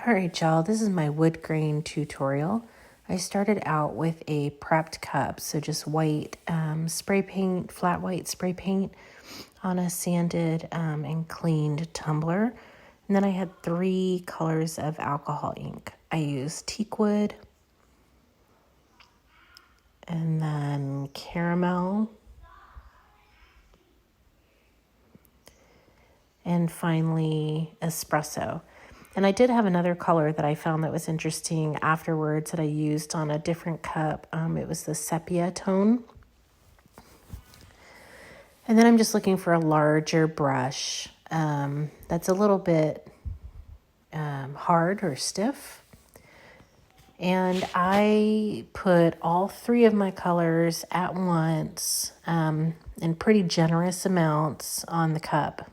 Alright y'all, this is my wood grain tutorial. I started out with a prepped cup, so just white spray paint, flat white spray paint on a sanded and cleaned tumbler. And then I had 3 colors of alcohol ink. I used teak wood, and then caramel, and finally espresso. And I did have another color that I found that was interesting afterwards that I used on a different cup. It was the sepia tone. And then I'm just looking for a larger brush that's a little bit hard or stiff. And I put all 3 of my colors at once in pretty generous amounts on the cup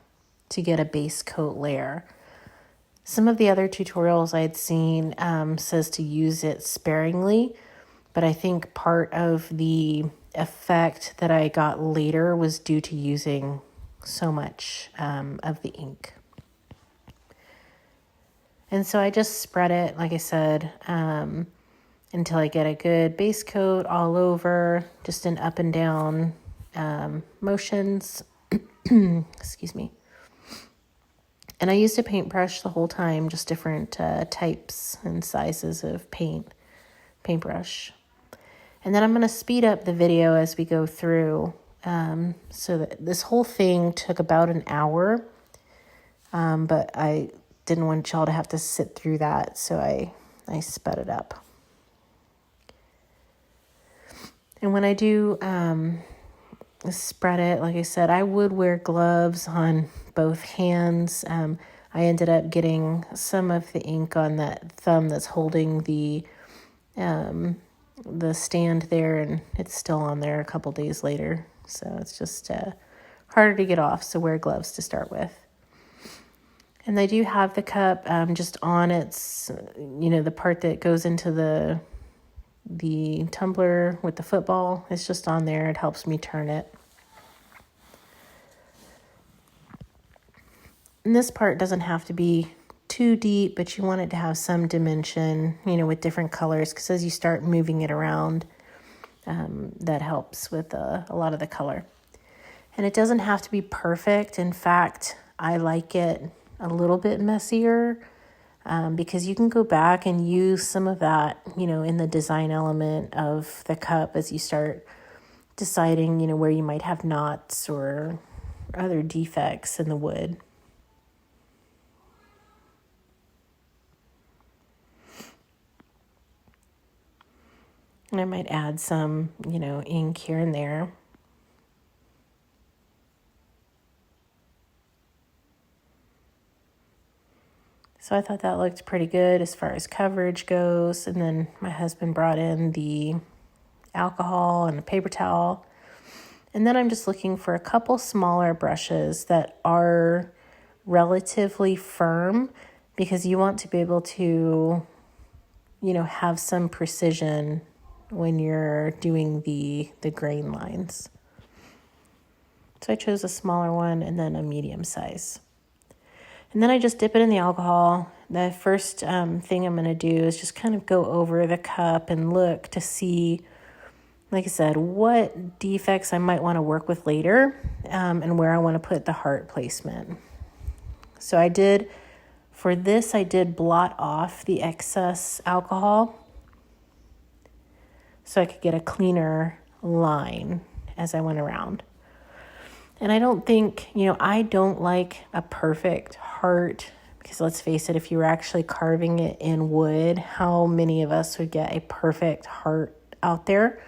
to get a base coat layer. Some of the other tutorials I had seen says to use it sparingly, but I think part of the effect that I got later was due to using so much of the ink. And so I just spread it, like I said, until I get a good base coat all over, just in up and down motions. Excuse me. And I used a paintbrush the whole time, just different types and sizes of paintbrush. And then I'm going to speed up the video as we go through, so that this whole thing took about an hour, but I didn't want y'all to have to sit through that, so I sped it up. And when I do spread it, like I said, I would wear gloves on both hands. I ended up getting some of the ink on that thumb that's holding the stand there, and it's still on there a couple days later. So it's just harder to get off, so wear gloves to start with. And I do have the cup just on its, the part that goes into the tumbler with the football. It's just on there. It helps me turn it. And this part doesn't have to be too deep, but you want it to have some dimension, with different colors, because as you start moving it around, that helps with a lot of the color. And it doesn't have to be perfect. In fact, I like it a little bit messier, because you can go back and use some of that, in the design element of the cup as you start deciding, where you might have knots or other defects in the wood. And I might add some, ink here and there. So I thought that looked pretty good as far as coverage goes. And then my husband brought in the alcohol and a paper towel. And then I'm just looking for a couple smaller brushes that are relatively firm, because you want to be able to, have some precision when you're doing the grain lines. So I chose a smaller one and then a medium size. And then I just dip it in the alcohol. The first thing I'm going to do is just kind of go over the cup and look to see, like I said, what defects I might want to work with later, and where I want to put the heart placement. So I did blot off the excess alcohol so I could get a cleaner line as I went around. And I don't think, I don't like a perfect heart, because let's face it, if you were actually carving it in wood, how many of us would get a perfect heart out there?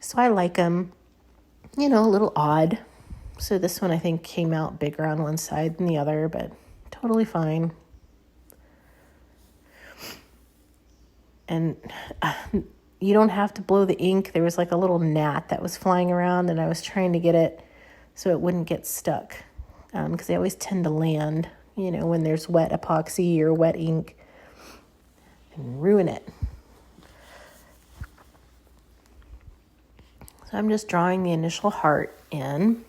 So I like them, a little odd. So this one I think came out bigger on one side than the other, but totally fine. And you don't have to blow the ink. There was like a little gnat that was flying around, and I was trying to get it so it wouldn't get stuck, because they always tend to land, when there's wet epoxy or wet ink, and ruin it. So I'm just drawing the initial heart in.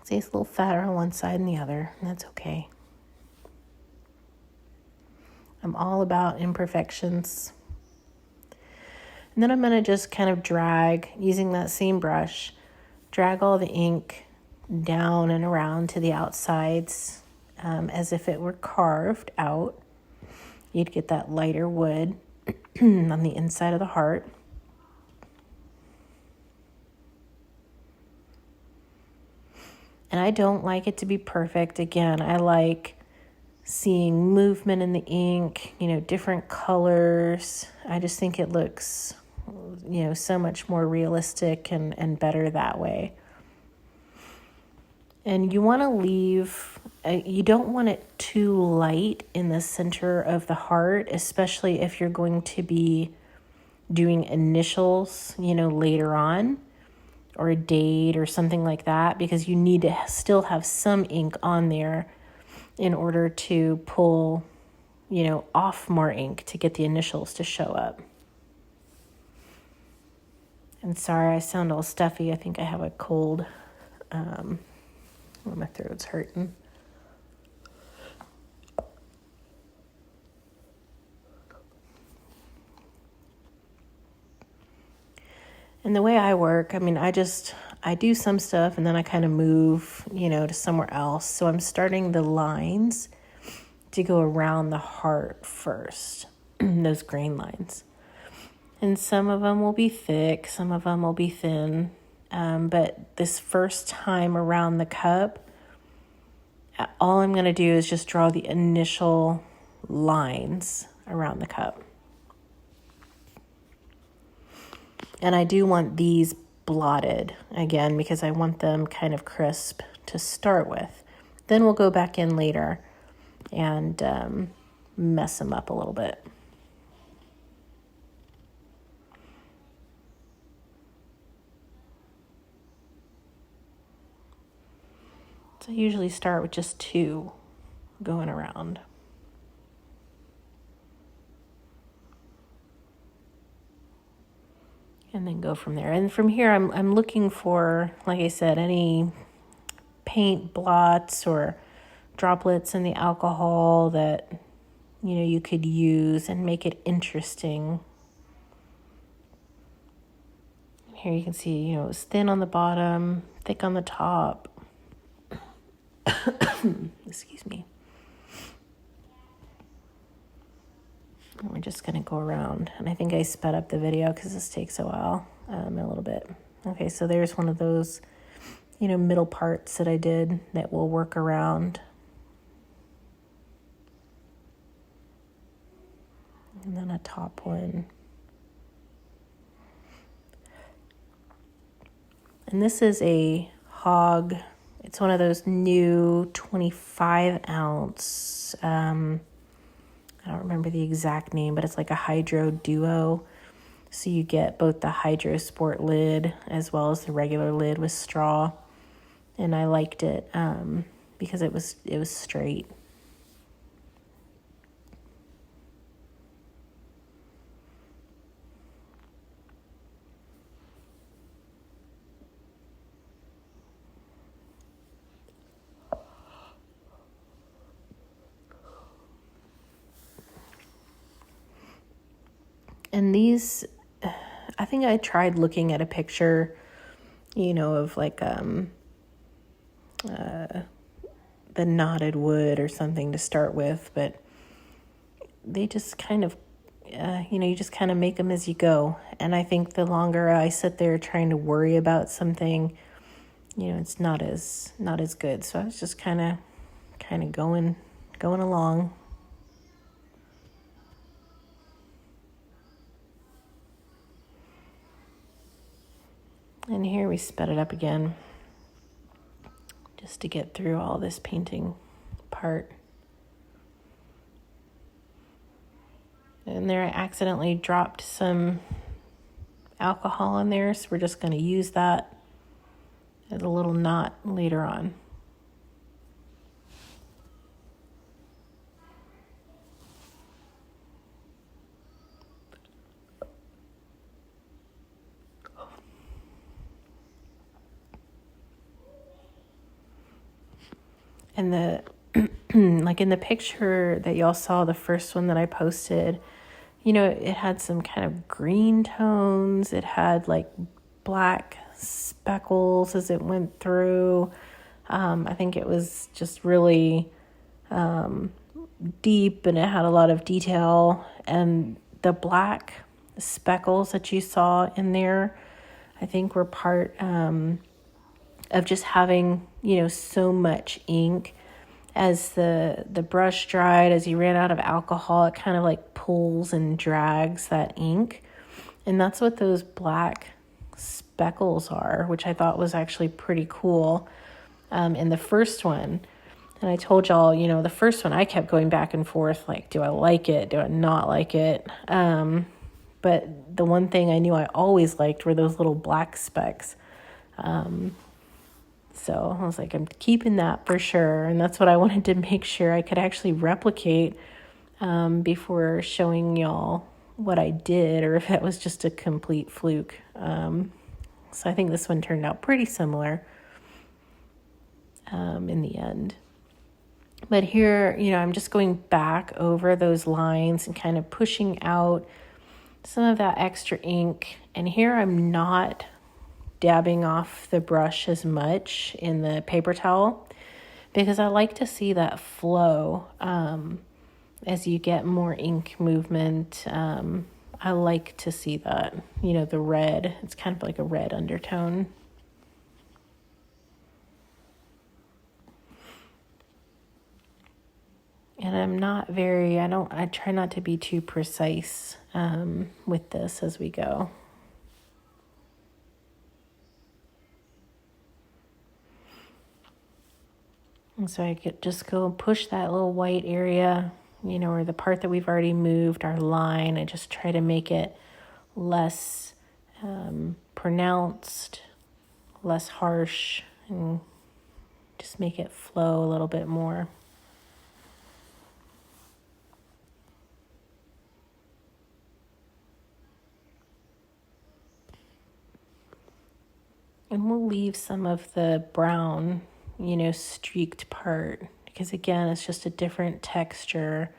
See, it's a little fatter on one side than the other, and that's okay. I'm all about imperfections. And then I'm going to just kind of drag, using that same brush, drag all the ink down and around to the outsides as if it were carved out. You'd get that lighter wood on the inside of the heart. And I don't like it to be perfect. Again, I like seeing movement in the ink, different colors. I just think it looks, so much more realistic and better that way. And you want to leave, you don't want it too light in the center of the heart, especially if you're going to be doing initials, later on, or a date or something like that, because you need to still have some ink on there in order to pull, off more ink to get the initials to show up. And sorry, I sound all stuffy. I think I have a cold. My throat's hurting. And the way I work, I do some stuff and then I kind of move, to somewhere else. So I'm starting the lines to go around the heart first, those grain lines. And some of them will be thick, some of them will be thin. But this first time around the cup, all I'm going to do is just draw the initial lines around the cup. And I do want these blotted again because I want them kind of crisp to start with. Then we'll go back in later and mess them up a little bit. So I usually start with just 2 going around. And then go from there. And from here, I'm looking for, like I said, any paint blots or droplets in the alcohol that, you could use and make it interesting. Here you can see, it was thin on the bottom, thick on the top. Excuse me. And we're just going to go around. And I think I sped up the video because this takes a while, a little bit. Okay, so there's one of those, middle parts that I did that will work around. And then a top one. And this is a hog. It's one of those new 25 ounce, I don't remember the exact name, but it's like a Hydro Duo. So you get both the Hydro Sport lid as well as the regular lid with straw. And I liked it because it was straight. And these, I think I tried looking at a picture, of like the knotted wood or something to start with, but they just kind of, you just kind of make them as you go. And I think the longer I sit there trying to worry about something, it's not as good. So I was just kind of going along. And here we sped it up again just to get through all this painting part. And there I accidentally dropped some alcohol in there, so we're just going to use that as a little knot later on. And like in the picture that y'all saw, the first one that I posted, you know, it had some kind of green tones. It had like black speckles as it went through. I think it was just really deep, and it had a lot of detail. And the black speckles that you saw in there, I think were part of just having, you know, so much ink. As the brush dried, as you ran out of alcohol, it kind of like pulls and drags that ink. And that's what those black speckles are, which I thought was actually pretty cool in the first one. And I told y'all, you know, the first one I kept going back and forth, like, do I like it? Do I not like it? But the one thing I knew I always liked were those little black specks. So I was like, I'm keeping that for sure. And that's what I wanted to make sure I could actually replicate before showing y'all what I did, or if it was just a complete fluke. So I think this one turned out pretty similar in the end. But here, you know, I'm just going back over those lines and kind of pushing out some of that extra ink. And here I'm not dabbing off the brush as much in the paper towel, because I like to see that flow as you get more ink movement. I like to see that, you know, the red, it's kind of like a red undertone. And I try not to be too precise with this as we go. And so I could just go push that little white area, you know, or the part that we've already moved, our line. I just try to make it less pronounced, less harsh, and just make it flow a little bit more. And we'll leave some of the brown, you know, streaked part, because again, it's just a different texture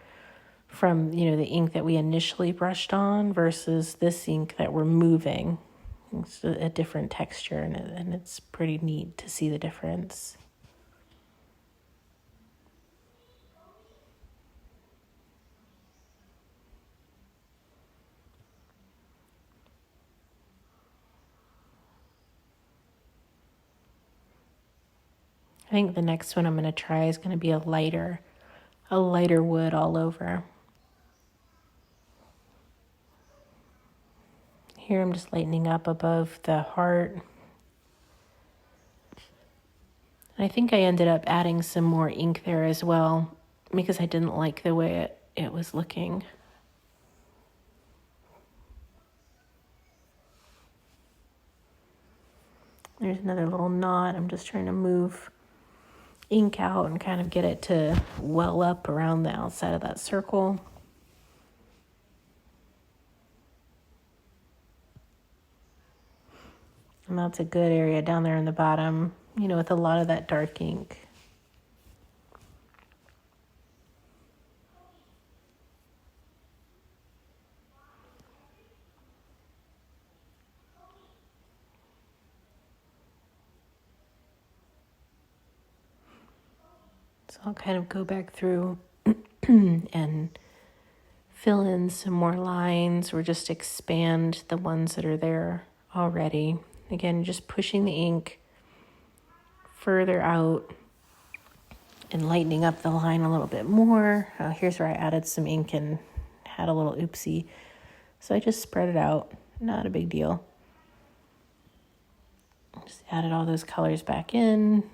from, you know, the ink that we initially brushed on versus this ink that we're moving. It's a different texture, and it's pretty neat to see the difference. I think the next one I'm going to try is going to be a lighter wood all over. Here I'm just lightening up above the heart. I think I ended up adding some more ink there as well, because I didn't like the way it was looking. There's another little knot. I'm just trying to move ink out and kind of get it to well up around the outside of that circle. And that's a good area down there in the bottom, you know, with a lot of that dark ink. So I'll kind of go back through and fill in some more lines, or just expand the ones that are there already. Again, just pushing the ink further out and lightening up the line a little bit more. Here's where I added some ink and had a little oopsie. So I just spread it out. Not a big deal. Just added all those colors back in,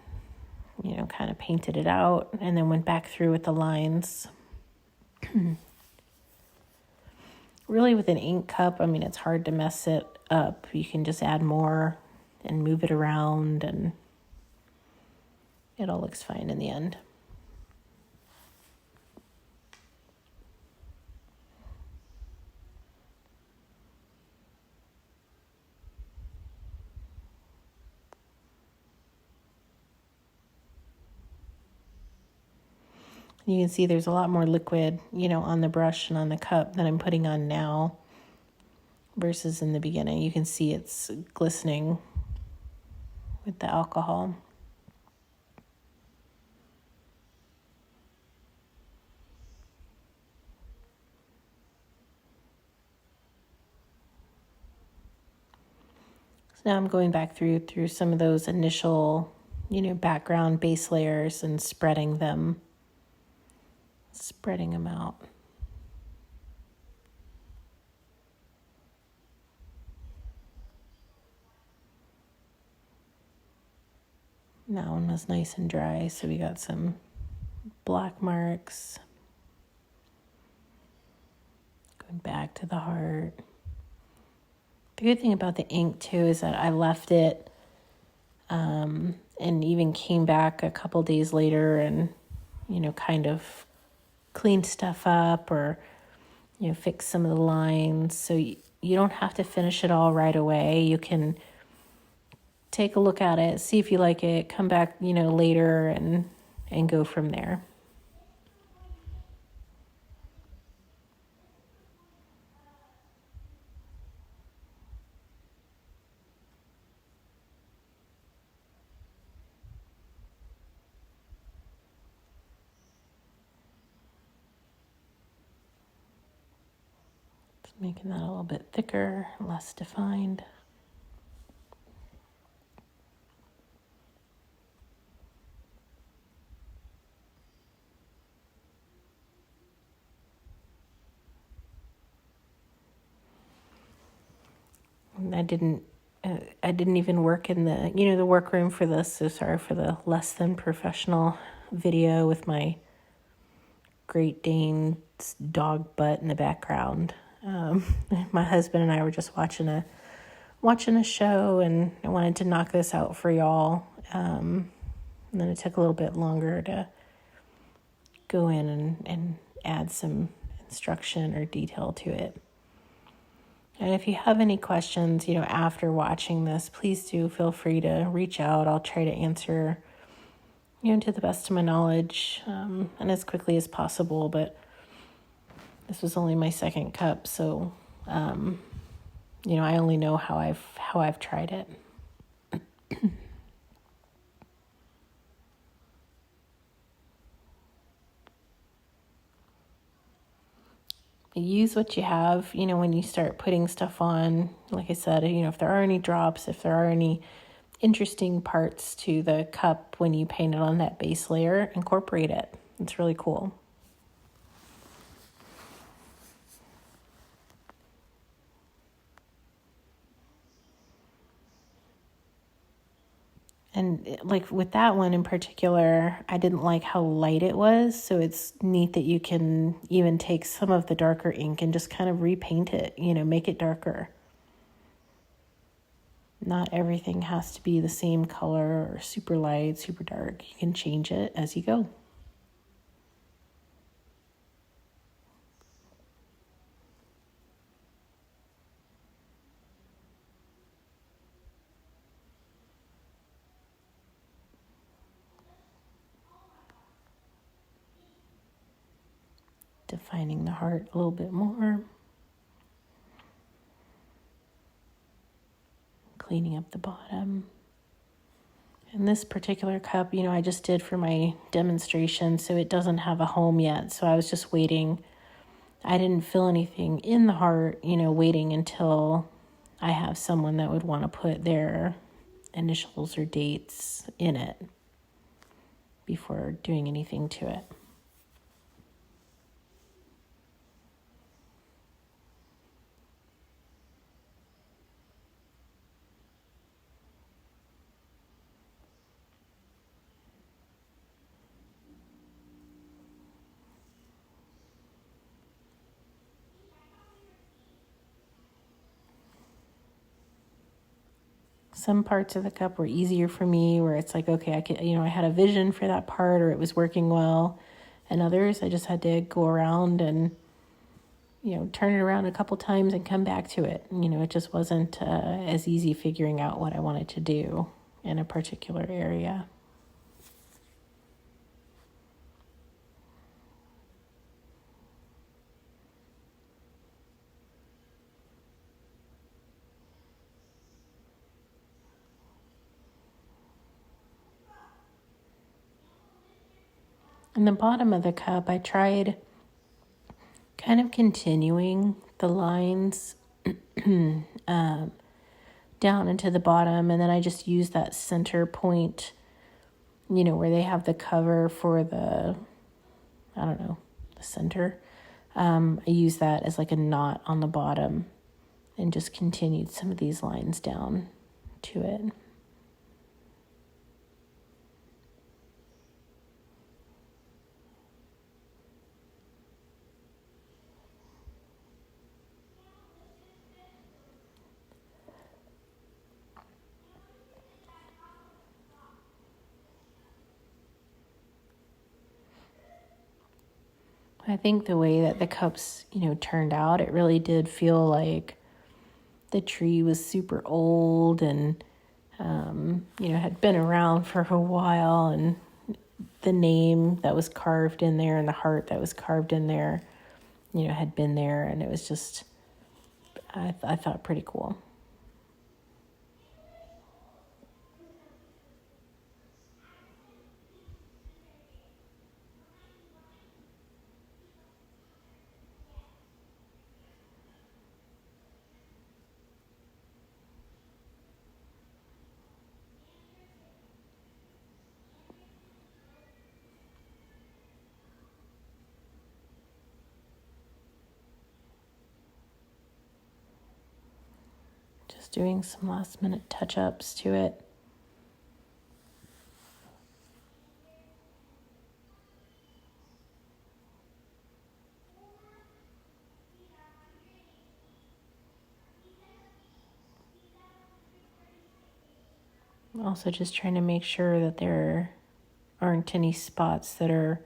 you know, kind of painted it out, and then went back through with the lines. Really, with an ink cup, I mean, it's hard to mess it up. You can just add more and move it around, and it all looks fine in the end. You can see there's a lot more liquid, on the brush and on the cup that I'm putting on now versus in the beginning. You can see it's glistening with the alcohol. So now I'm going back through some of those initial, background base layers and spreading them out. That one was nice and dry, so we got some black marks. Going back to the heart. The good thing about the ink too is that I left it and even came back a couple days later and, kind of cleaned stuff up or, fixed some of the lines. So you don't have to finish it all right away. You can take a look at it, see if you like it, come back, later and go from there. Just making that a little bit thicker, less defined. I didn't even work in the, the workroom for this. So sorry for the less than professional video with my Great Dane's dog butt in the background. My husband and I were just watching a show, and I wanted to knock this out for y'all. And then it took a little bit longer to go in and add some instruction or detail to it. And if you have any questions, after watching this, please do feel free to reach out. I'll try to answer, to the best of my knowledge, and as quickly as possible. But this was only my second cup, so, I only know how I've tried it. Use what you have, when you start putting stuff on. Like I said, if there are any drops, if there are any interesting parts to the cup when you paint it on that base layer, incorporate it. It's really cool. And like with that one in particular, I didn't like how light it was. So it's neat that you can even take some of the darker ink and just kind of repaint it, make it darker. Not everything has to be the same color or super light, super dark. You can change it as you go. Defining the heart a little bit more. Cleaning up the bottom. And this particular cup, I just did for my demonstration, so it doesn't have a home yet. So I was just waiting. I didn't fill anything in the heart, waiting until I have someone that would want to put their initials or dates in it before doing anything to it. Some parts of the cup were easier for me, where it's like, okay, I could, I had a vision for that part, or it was working well. And others, I just had to go around and, turn it around a couple times and come back to it. It just wasn't as easy figuring out what I wanted to do in a particular area. In the bottom of the cup, I tried kind of continuing the lines down into the bottom, and then I just used that center point, where they have the cover for the center. I used that as like a knot on the bottom and just continued some of these lines down to it. I think the way that the cups, turned out, it really did feel like the tree was super old and, had been around for a while, and the name that was carved in there and the heart that was carved in there, had been there, and it was just, I thought pretty cool. Just doing some last minute touch-ups to it. Also just trying to make sure that there aren't any spots that are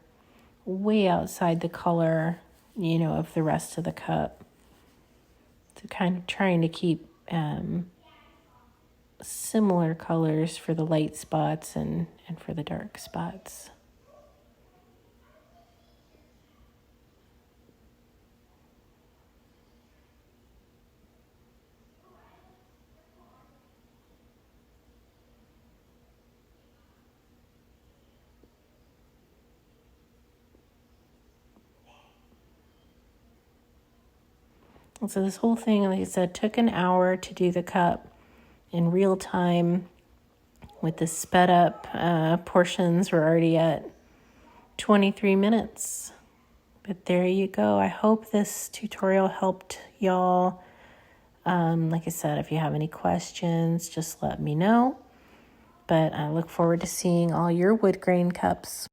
way outside the color, of the rest of the cup. So kind of trying to keep similar colors for the light spots and for the dark spots. And so this whole thing, like I said, took an hour to do the cup in real time. With the sped up portions, we're already at 23 minutes. But there you go. I hope this tutorial helped y'all. Like I said, if you have any questions, just let me know. But I look forward to seeing all your wood grain cups.